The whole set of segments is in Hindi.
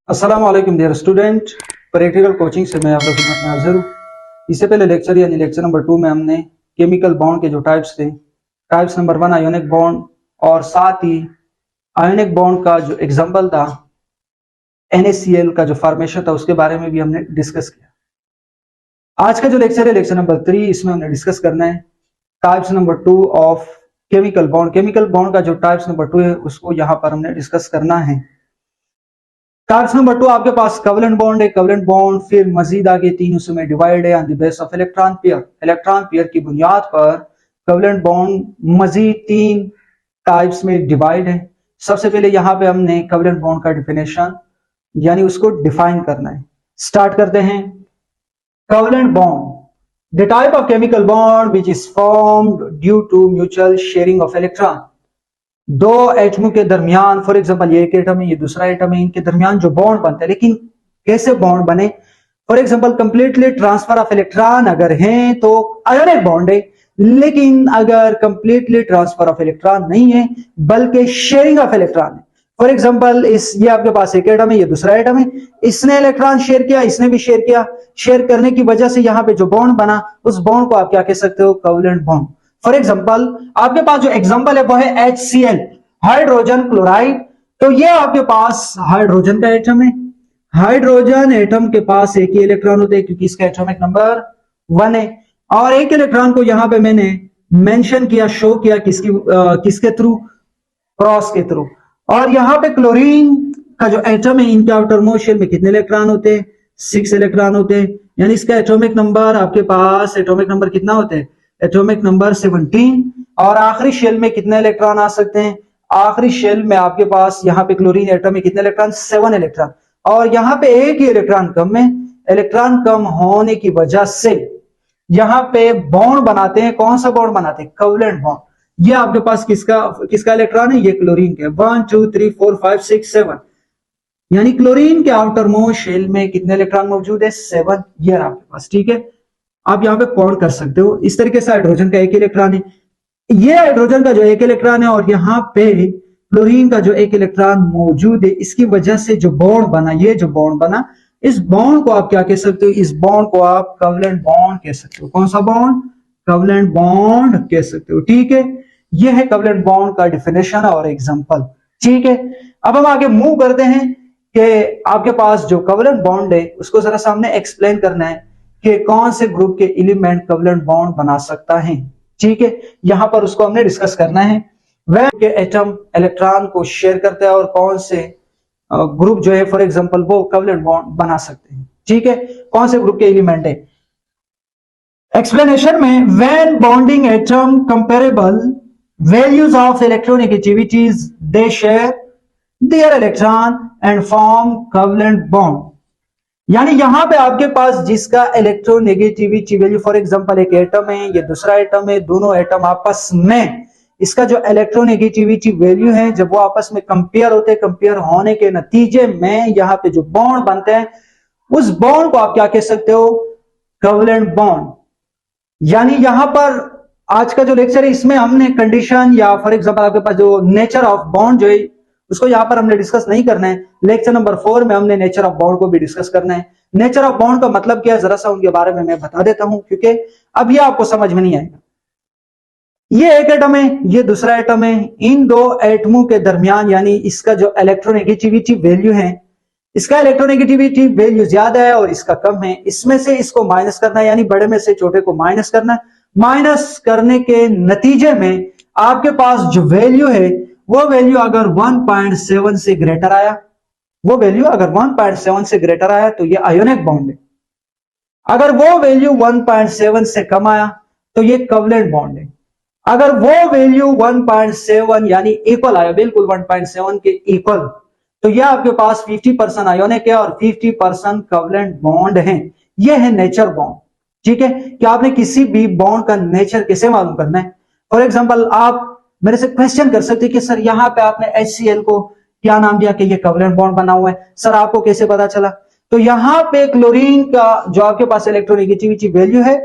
अस्सलाम वालेकुम डियर स्टूडेंट। प्रैक्टिकल कोचिंग से मैं आपका खिदमत में हाजिर हूँ। इससे पहले लेक्चर यानी लेक्चर नंबर 2 में हमने केमिकल बॉन्ड के जो टाइप्स थे, टाइप्स नंबर 1 आयोनिक बॉन्ड और साथ ही आयोनिक बॉन्ड का जो एग्जांपल था NaCl का जो फॉर्मेशन था उसके बारे में भी हमने डिस्कस किया। आज का जो लेक्चर है लेक्चर नंबर 3, इसमें हमने डिस्कस करना है types number 2 of chemical bond. Chemical bond का जो टाइप्स नंबर 2 है उसको यहाँ पर हमने डिस्कस करना है। टाइप्स नंबर 2 आपके पास कोवेलेंट बॉन्ड है। कोवेलेंट बॉन्ड फिर मजीद आगे 3 हिस्सों में डिवाइड है on the base of electron pair. Electron pair की बुनियाद पर कोवेलेंट बॉन्ड मजीद 3 टाइप्स में डिवाइड है। सबसे पहले यहाँ पे हमने कोवेलेंट बॉन्ड का डिफिनेशन यानी उसको डिफाइन करना है। स्टार्ट करते हैं। Covalent bond, the type of chemical bond which is formed due to mutual sharing of electron. दो एटमों के दरमियान, फॉर एग्जांपल ये एक एटम है ये दूसरा एटम है, इनके दरमियान जो बॉन्ड बनता है, लेकिन कैसे बॉन्ड बने? For example completely transfer of electron अगर है तो आयोनिक बॉन्ड है, लेकिन अगर कंप्लीटली ट्रांसफर ऑफ इलेक्ट्रॉन नहीं है बल्कि शेयरिंग ऑफ इलेक्ट्रॉन है। फॉर एग्जांपल ये आपके पास एक एटम है ये दूसरा एटम है, इसने इलेक्ट्रॉन शेयर किया इसने भी शेयर किया, शेयर करने की वजह से यहाँ पे जो बॉन्ड बना उस बॉन्ड को आप क्या कह सकते हो? Covalent bond. फॉर एग्जांपल आपके पास जो एग्जांपल है वो है HCl, हाइड्रोजन क्लोराइड। तो ये आपके पास हाइड्रोजन का एटम है। हाइड्रोजन एटम के पास एक ही इलेक्ट्रॉन होते हैं क्योंकि इसका एटॉमिक नंबर 1 है, और एक इलेक्ट्रॉन को यहां पे मैंने मेंशन किया, शो किया किसके थ्रू? क्रॉस के थ्रू। और यहाँ पे क्लोरीन का जो एटम है इनके आउटर मोस्ट शेल में कितने इलेक्ट्रॉन होते हैं? 6 इलेक्ट्रॉन होते हैं, यानी इसका एटॉमिक नंबर आपके पास एटॉमिक नंबर कितना होते हैं? Atomic number 17। और आखिरी शेल में कितने इलेक्ट्रॉन आ सकते हैं? आखिरी शेल में आपके पास यहाँ पे क्लोरीन एटम में कितने इलेक्ट्रॉन? 7 इलेक्ट्रॉन। और यहाँ पे एक ही इलेक्ट्रॉन कम है। इलेक्ट्रॉन कम होने की वजह से यहाँ पे बॉन्ड बनाते हैं। कौन सा बॉन्ड बनाते हैं? Covalent bond. ये आपके पास किसका इलेक्ट्रॉन है? ये क्लोरीन के। 1 2 3 4 5 6 7, यानी क्लोरीन के आउटर मोस्ट शेल में कितने इलेक्ट्रॉन मौजूद है? 7। ये आपके पास, ठीक है। आप यहाँ पे काउंट कर सकते हो। इस तरीके से हाइड्रोजन का एक इलेक्ट्रॉन है, ये हाइड्रोजन का जो एक इलेक्ट्रॉन है, और यहाँ पे क्लोरीन का जो एक इलेक्ट्रॉन मौजूद है। इसकी वजह से जो बॉन्ड बना, ये जो बॉन्ड बना, इस बॉन्ड को आप क्या कह सकते हो? इस बॉन्ड को आप कोवेलेंट बॉन्ड कह सकते हो। कौन सा बॉन्ड? कोवेलेंट बॉन्ड कह सकते हो, ठीक है। ये है कोवेलेंट बॉन्ड का डिफिनेशन और एग्जांपल, ठीक है। अब हम आगे मूव करते हैं कि आपके पास जो कोवेलेंट बॉन्ड है उसको जरा सामने एक्सप्लेन करना है कि कौन से ग्रुप के एलिमेंट कोवेलेंट बॉन्ड बना सकता है, ठीक है। यहां पर उसको हमने डिस्कस करना है। वह के एटम इलेक्ट्रॉन को शेयर करता है और कौन से ग्रुप जो है फॉर एग्जांपल वो कोवेलेंट बॉन्ड बना सकते हैं, ठीक है। कौन से ग्रुप के एलिमेंट है? एक्सप्लेनेशन में when bonding atom comparable values of electronegativities they share their electron and form covalent bond. यानी यहां पे आपके पास जिसका इलेक्ट्रोनेगेटिविटी वैल्यू, फॉर एग्जांपल एक एटम है ये दूसरा एटम है, दोनों एटम आपस में इसका जो इलेक्ट्रोनेगेटिविटी वैल्यू है जब वो आपस में कंपेयर होते हैं, कंपेयर होने के नतीजे में यहाँ पे जो बॉन्ड बनते हैं उस बॉन्ड को आप क्या कह सकते हो? Covalent bond. यानी यहां पर आज का जो लेक्चर है इसमें हमने कंडीशन या फॉर एग्जांपल आपके पास जो नेचर ऑफ बॉन्ड जो है उसको यहां पर हमने डिस्कस नहीं करना है। लेक्चर नंबर 4 में हमने नेचर ऑफ बॉन्ड को भी डिस्कस करना है। नेचर ऑफ बॉन्ड का मतलब क्या है जरा सा उनके बारे में मैं बता देता हूं, क्योंकि अब ये आपको समझ में नहीं आएगा। ये एक एटम है ये दूसरा एटम है, इन दो एटमों के दरमियान यानी इसका जो इलेक्ट्रोनेगेटिविटी वैल्यू है, इसका इलेक्ट्रोनेगेटिविटी वैल्यू ज्यादा है और इसका कम है। इसमें से इसको माइनस करना है, यानी बड़े में से छोटे को माइनस करना है। माइनस करने के नतीजे में आपके पास जो वैल्यू है वो वैल्यू अगर 1.7 से ग्रेटर आया, वो वैल्यू अगर 1.7 से ग्रेटर आया तो ये आयोनिक बॉन्ड है। अगर वो वैल्यू 1.7 से कम आया तो ये कोवेलेंट बॉन्ड है। अगर वो वैल्यू 1.7 यानी इक्वल आया, बिल्कुल 1.7 के इक्वल, तो ये आपके पास 50% आयोनिक है और 50% कोवेलेंट बॉन्ड है। ये है नेचर बॉन्ड, ठीक है। कि आपने किसी भी बॉन्ड का नेचर कैसे मालूम करना है? फॉर एग्जांपल आप मेरे से क्वेश्चन कर सकते हैं कि सर यहाँ पे आपने HCl को क्या नाम दिया कि ये कोवेलेंट बॉन्ड बना हुआ है, सर आपको कैसे पता चला? तो यहाँ पे क्लोरीन का जो आपके पास इलेक्ट्रोनेगेटिविटी वैल्यू है,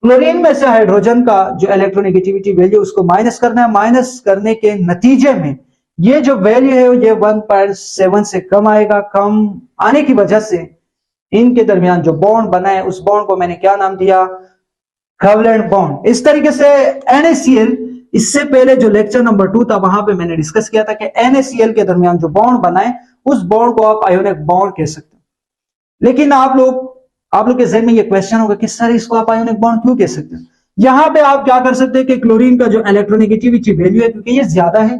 क्लोरीन में से हाइड्रोजन का जो इलेक्ट्रोनेगेटिविटी वैल्यू उसको माइनस करना है। माइनस करने के नतीजे में ये जो वैल्यू है ये 1.7 से कम आएगा। कम आने की वजह से इनके दरमियान जो बॉन्ड बना है उस बॉन्ड को मैंने क्या नाम दिया, कोवलेंट बॉन्ड। इस तरीके से NaCl, इससे पहले जो लेक्चर नंबर 2 था वहां पे मैंने डिस्कस किया था कि NaCl के दरमियान जो बॉन्ड बना है उस बॉन्ड को आप आयोनिक बॉन्ड कह सकते हो। लेकिन आप लोग के जहन में ये क्वेश्चन होगा कि सर इसको आप आयोनिक बॉन्ड क्यों कह सकते हैं। यहां पे आप क्या कर सकते हैं कि क्लोरीन का जो इलेक्ट्रोनेगेटिविटी वैल्यू है क्योंकि ये ज्यादा है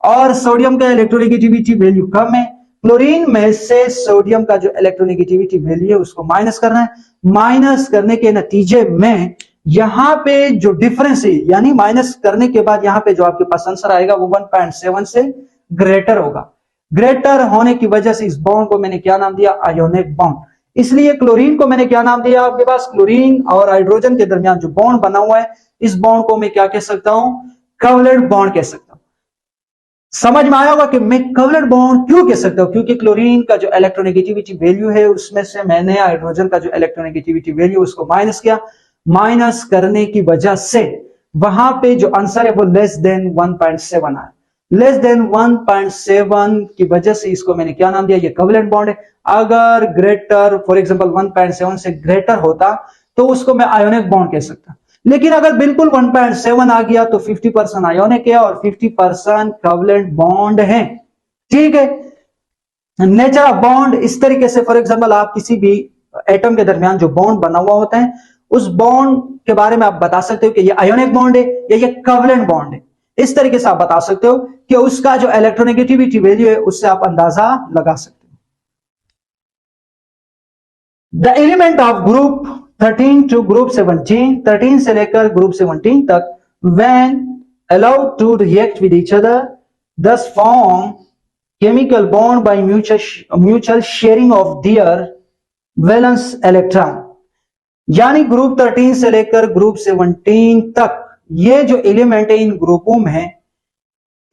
और सोडियम का इलेक्ट्रोनेगेटिविटी वैल्यू कम है, क्लोरीन में से सोडियम का जो इलेक्ट्रोनेगेटिविटी वैल्यू है उसको माइनस करना है। माइनस करने के नतीजे में यहां पे जो डिफरेंस है यानी माइनस करने के बाद यहां पे जो आपके पास आंसर आएगा वो 1.7 से ग्रेटर होगा। ग्रेटर होने की वजह से इस बॉन्ड को मैंने क्या नाम दिया, आयोनिक बॉन्ड। इसलिए क्लोरीन को मैंने क्या नाम दिया, आपके पास क्लोरीन और हाइड्रोजन के दरमियान जो बॉन्ड बना हुआ है इस बॉन्ड को मैं क्या कह सकता हूं, कोवलेंट बॉन्ड कह सकता हूं। समझ में आया होगा कि मैं कोवलेंट बॉन्ड क्यों कह सकता हूं, क्योंकि क्लोरीन का जो इलेक्ट्रोनेगेटिविटी वैल्यू है उसमें से मैंने हाइड्रोजन का जो इलेक्ट्रोनेगेटिविटी वैल्यू उसको माइनस किया। माइनस करने की वजह से वहां पे जो आंसर है वो लेस देन 1.7 आया। लेस देन 1.7 की वजह से इसको मैंने क्या नाम दिया, ये कोवलेंट बॉन्ड है। अगर ग्रेटर फॉर एग्जांपल 1.7 से ग्रेटर होता तो उसको मैं आयोनिक बॉन्ड कह सकता। लेकिन अगर बिल्कुल 1.7 आ गया तो 50% आयोनिक है और 50% कोवलेंट बॉन्ड है। ठीक है, नेचर ऑफ बॉन्ड इस तरीके से फॉर एग्जांपल आप किसी भी एटम के दरमियान जो बॉन्ड बना हुआ होता है उस बॉन्ड के बारे में आप बता सकते हो कि ये आयोनिक बॉन्ड है या ये कोवलेंट बॉन्ड है। इस तरीके से आप बता सकते हो कि उसका जो इलेक्ट्रोनेगेटिविटी वैल्यू है उससे आप अंदाजा लगा सकते हो। The element of group 13 to group 17, 13 से लेकर ग्रुप 17 तक, when allowed to react with each other, thus form chemical bond by mutual sharing of their valence electron। यानी ग्रुप 13 से लेकर ग्रुप 17 तक ये जो एलिमेंट है इन ग्रुपों में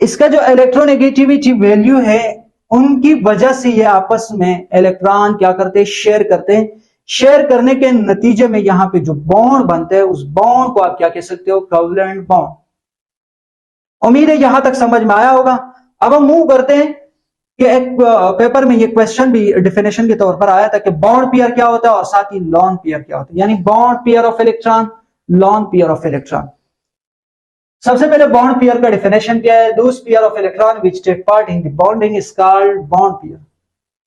इसका जो इलेक्ट्रोनेगेटिविटी वैल्यू है उनकी वजह से ये आपस में इलेक्ट्रॉन क्या करते हैं, शेयर करते हैं। शेयर करने के नतीजे में यहां पे जो बॉन्ड बनते हैं उस बॉन्ड को आप क्या कह सकते हो, कोवलेंट बॉन्ड। उम्मीद है यहां तक समझ में आया होगा। अब हम मूव करते हैं कि एक पेपर में ये क्वेश्चन भी डेफिनेशन के तौर पर आया था कि बॉन्ड पेयर क्या होता है और साथ ही लॉन पेयर क्या होता है, यानी bond pair of electron, lone pair of electron. सबसे पहले बॉन्ड पेयर का डेफिनेशन क्या है, those pair of electron which take part in the bonding is called bond pair.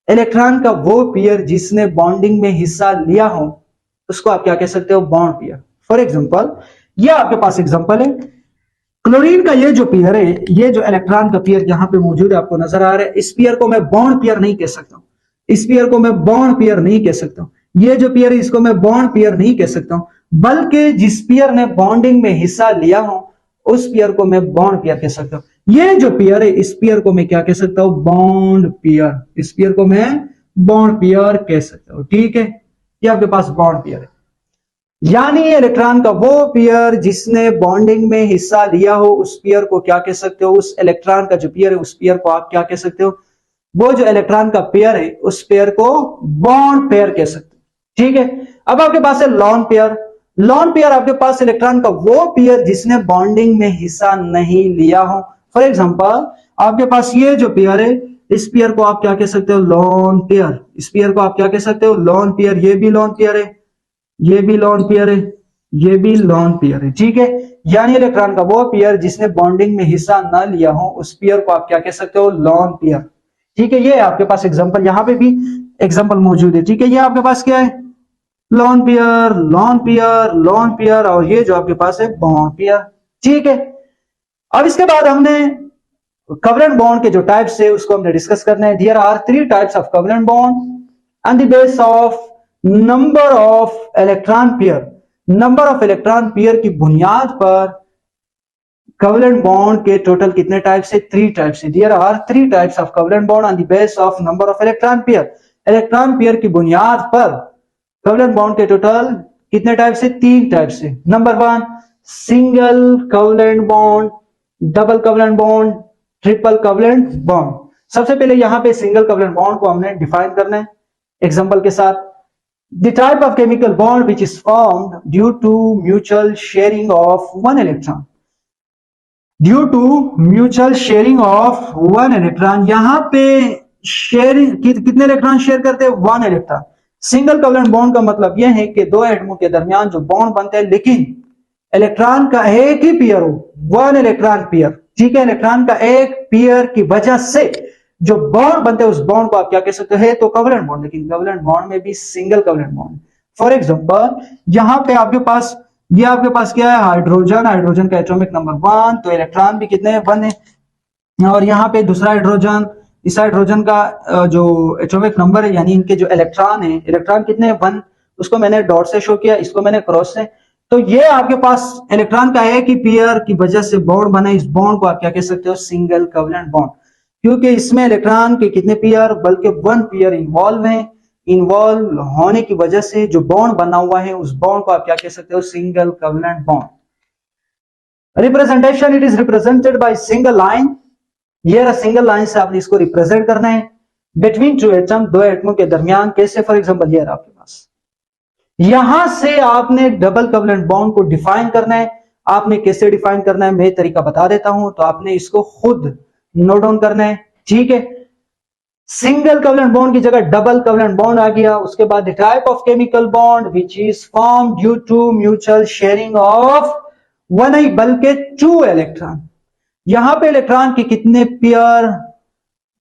Electron का वो पेयर जिसने बॉन्डिंग में हिस्सा लिया हो उसको आप क्या कह सकते हो, बॉन्ड पेयर। फॉर एग्जांपल ये आपके पास एग्जांपल है, क्लोरीन का ये जो पेयर है, ये जो इलेक्ट्रॉन का पेयर यहां पे मौजूद है आपको नजर आ रहा है, इस पेयर को मैं बॉन्ड पेयर नहीं कह सकता हूं, इस पेयर को मैं बॉन्ड पेयर नहीं कह सकता हूं। ये जो पेयर है इसको मैं बॉन्ड पेयर नहीं कह सकता हूं, बल्कि जिस पेयर ने बॉन्डिंग में हिस्सा लिया हो उस पेयर को मैं बॉन्ड पेयर कह सकता हूं। ये जो पेयर है इस पेयर को मैं क्या कह सकता हूं, बॉन्ड पेयर। इस पेयर को मैं बॉन्ड पेयर कह सकता हूं। ठीक है, ये आपके पास बॉन्ड पेयर है। यानी इलेक्ट्रॉन का वो पेयर जिसने बॉन्डिंग में हिस्सा लिया हो उस पेयर को क्या कह सकते हो, उस इलेक्ट्रॉन का जो पेयर है उस पेयर को आप क्या कह सकते हो, वो जो इलेक्ट्रॉन का पेयर है उस पेयर को बॉन्ड पेयर कह सकते हो। ठीक है, अब आपके पास है लॉन पेयर। लॉन पेयर आपके पास इलेक्ट्रॉन का वो पेयर जिसने बॉन्डिंग में हिस्सा नहीं लिया हो। फॉर एग्जांपल आपके पास ये जो पेयर है इस पेयर को आप क्या कह सकते हो, लॉन पेयर। इस पेयर को आप क्या कह सकते हो, लॉन पेयर। ये भी लॉन पेयर है, ये भी लॉन पेयर है, ये भी लॉन पेयर है। ठीक है, यानी इलेक्ट्रॉन का वो पेयर जिसने बॉन्डिंग में हिस्सा ना लिया हो उस पेयर को आप क्या कह सकते हो, लॉन पेयर। ठीक है, ये आपके पास एग्जांपल, यहां पे भी एग्जांपल मौजूद है। ठीक है, ये आपके पास क्या है, lone pair, lone pair, lone pair, और ये जो आपके पास है बॉन्ड पेयर। ठीक है, अब इसके बाद हमने कोवलेंट बॉन्ड के जो टाइप्स है उसको हमने डिस्कस करना है। There are 3 types of covalent bond on the base of number of electron pair. Number of electron pair की बुनियाद पर कोवलेंट बॉन्ड के टोटल कितने टाइप्स है, 3 टाइप्स है। There are 3 types of covalent bond on the base of number of electron pair. Electron pair की बुनियाद पर कोवलेंट बॉन्ड के टोटल कितने टाइप्स है, 3 टाइप्स है। Number 1 single covalent bond, double covalent bond, triple covalent bond. सबसे पहले यहां पे सिंगल कोवलेंट बॉन्ड को हमने डिफाइन करना है एग्जांपल के साथ। The type of chemical bond which is formed due to mutual sharing of one electron। Due to mutual sharing of one electron, यहां पे शेयरिंग कितने इलेक्ट्रॉन शेयर करते हैं? One electron. Single covalent bond का मतलब यह है कि दो एटमों के दरमियान जो बॉन्ड बनते हैं लेकिन इलेक्ट्रॉन का एक ही पेयर हो, वन इलेक्ट्रॉन पेयर, ठीक है, इलेक्ट्रॉन का एक पेयर की वजह से जो बॉन्ड बनते हैं उस बॉन्ड को आप क्या कह सकते हैं? तो कोवेलेंट बॉन्ड। लेकिन कोवेलेंट बॉन्ड में भी single covalent bond. For example यहां पे आपके पास, ये आपके पास क्या है? हाइड्रोजन, हाइड्रोजन का एटॉमिक नंबर 1, तो इलेक्ट्रॉन भी कितने हैं? 1 है। और यहाँ पे दूसरा हाइड्रोजन, इस हाइड्रोजन का जो एटॉमिक नंबर है यानी इनके जो इलेक्ट्रॉन है, इलेक्ट्रॉन कितने हैं? 1। उसको मैंने डॉट से शो किया, इसको मैंने क्रॉस से। तो ये आपके पास इलेक्ट्रॉन का एक ही पेयर की वजह से बॉन्ड बना, इस बॉन्ड को आप क्या कह सकते हो? Single covalent bond. क्योंकि इसमें इलेक्ट्रॉन के कितने पेयर? बल्कि 1 पेयर इन्वॉल्व है। इन्वॉल्व होने की वजह से जो बॉन्ड बना हुआ है उस बॉन्ड को आप क्या कह सकते हो? Single covalent bond. Representation, it is represented by single line. ये सिंगल लाइन से आपने इसको रिप्रेजेंट करना है बिटवीन टू एटम, दो एटमों के दरमियान। कैसे? फॉर एग्जांपल ये आपके पास, यहां से आपने डबल कोवेलेंट बॉन्ड को डिफाइन करना है। आपने कैसे डिफाइन करना है मैं तरीका बता देता हूं, तो आपने इसको खुद नोट डाउन करना है, ठीक है। सिंगल कोवेलेंट बॉन्ड की जगह डबल कोवेलेंट बॉन्ड आ गया। उसके बाद the type of chemical bond which is form due to mutual sharing of one नहीं बल्कि 2 इलेक्ट्रॉन। यहां पे इलेक्ट्रॉन के कितने पेयर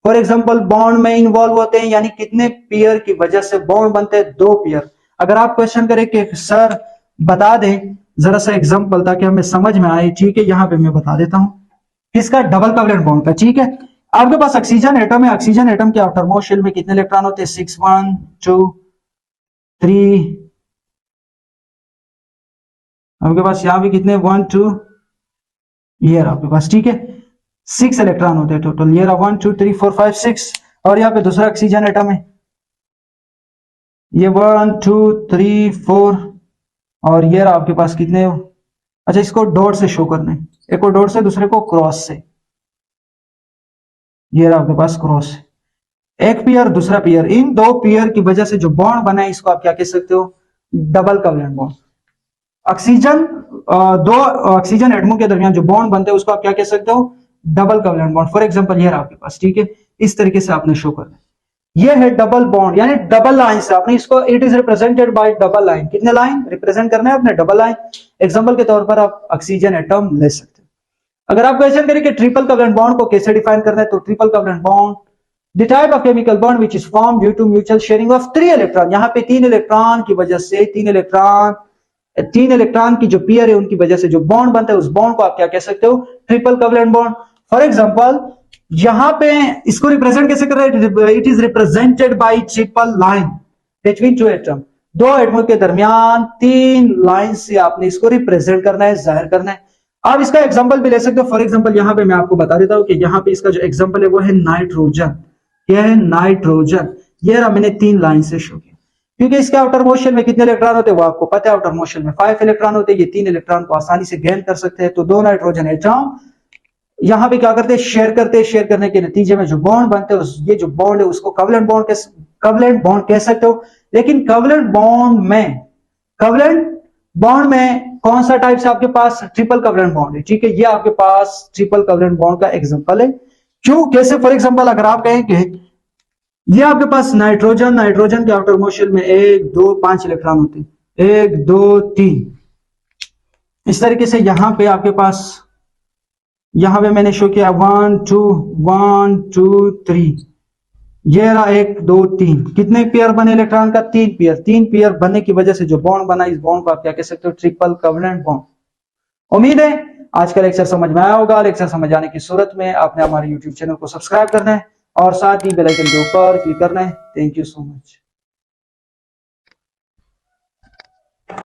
फॉर एग्जांपल बॉन्ड में इन्वॉल्व होते हैं, यानी कितने पेयर की वजह से बॉन्ड बनते हैं? 2 पेयर। अगर आप क्वेश्चन करें कि सर बता दें जरा सा एग्जांपल ताकि हमें समझ में आए, ठीक है, यहां पे मैं बता देता हूं किसका? डबल कोवेलेंट बॉन्ड का, ठीक है। आपके पास ऑक्सीजन एटम है, ऑक्सीजन एटम के आउटर मोस्ट शेल में कितने इलेक्ट्रॉन होते हैं? 6, 1, 2, 3। आपके पास यहां भी कितने? 1, 2, ये आपके पास, ठीक है, 6 इलेक्ट्रॉन होते हैं टोटल। ये 1, 2, 3, 4, 5, 6। और यहाँ पे दूसरा ऑक्सीजन एटम है, ये 1, 2, 3, 4। और ये आपके पास कितने? अच्छा, इसको डॉट से शो करना है, एक को डॉट से दूसरे को क्रॉस से। ये आपके पास क्रॉस है, एक पेयर दूसरा पेयर, इन 2 पेयर की वजह से जो बॉन्ड बना है इसको आप क्या कह सकते हो? Double covalent bond. ऑक्सीजन, दो ऑक्सीजन एटमों के दरमियान जो बॉन्ड बनते हैं उसको आप क्या कह सकते हो? Double covalent bond. For example ये आपके पास, ठीक है, इस तरीके से आपने शो करना है। ये है डबल बॉन्ड, यानी डबल लाइन से आपने इसको, it is represented by double line. कितने लाइन रिप्रेजेंट करना है आपने? Double line. एग्जांपल के तौर पर आप ऑक्सीजन एटम ले सकते हो। अगर आप क्वेश्चन करें कि ट्रिपल कोवेलेंट बॉन्ड को कैसे डिफाइन करना है, तो triple covalent bond the type of chemical bond which is formed due to mutual sharing of 3 electron. यहां पे 3 इलेक्ट्रॉन की वजह से, 3 इलेक्ट्रॉन की जो पेयर है उनकी वजह से जो बॉन्ड बनता है उस बॉन्ड को आप क्या कह सकते हो? Triple covalent bond. For example यहां पे इसको रिप्रेजेंट कैसे कर रहे हैं? It is represented by triple line between two atom. दो एटमों के दरमियान 3 लाइन से आपने इसको रिप्रेजेंट करना है, जाहिर करना है। आप इसका एग्जांपल भी ले सकते हो। फॉर एग्जांपल यहां पे मैं आपको बता देता हूं कि यहां पे इसका जो एग्जांपल है वो है नाइट्रोजन। क्या है? नाइट्रोजन। ये रहा, मैंने 3 लाइन से शो किया। क्योंकि इसके आउटर मोस्ट शेल में कितने इलेक्ट्रॉन होते हैं वो आपको पता है। आउटर मोस्ट शेल में 5 इलेक्ट्रॉन होते हैं। ये 3 इलेक्ट्रॉन को आसानी से गेन कर सकते हैं। तो 2 नाइट्रोजन एटम यहां पे क्या करते हैं? शेयर करते हैं। शेयर करने के नतीजे में जो बॉन्ड बनते हैं, ये जो बॉन्ड है उसको कोवेलेंट बॉन्ड कह सकते हो। लेकिन कोवेलेंट बॉन्ड में कौन सा टाइप से आपके पास? ट्रिपल कोवेलेंट बॉन्ड है, ठीक है। ये आपके पास ट्रिपल कोवेलेंट बॉन्ड का एग्जांपल है। क्यों? कैसे? फॉर एग्जांपल अगर आप कहें कि ये आपके पास नाइट्रोजन के आउटर मोस्ट शेल में 1, 2, 5 इलेक्ट्रॉन होते हैं। 1, 2, 3 इस तरीके से। यहां पे आपके पास, यहां पे मैंने शो किया 1, 2, 1, 2, 3। ये रहा 1, 2, 3। कितने पेयर बने इलेक्ट्रॉन का? 3 पेयर। 3 पेयर बनने की वजह से जो बॉन्ड बना, इस बॉन्ड को आप क्या कह सकते हो? Triple covalent bond. उम्मीद है आज का लेक्चर समझ में आया होगा। लेक्चर समझ आने की सूरत में आपने हमारे YouTube चैनल को सब्सक्राइब करना है और साथ ही बेल आइकन के ऊपर क्लिक करना है। Thank you so much.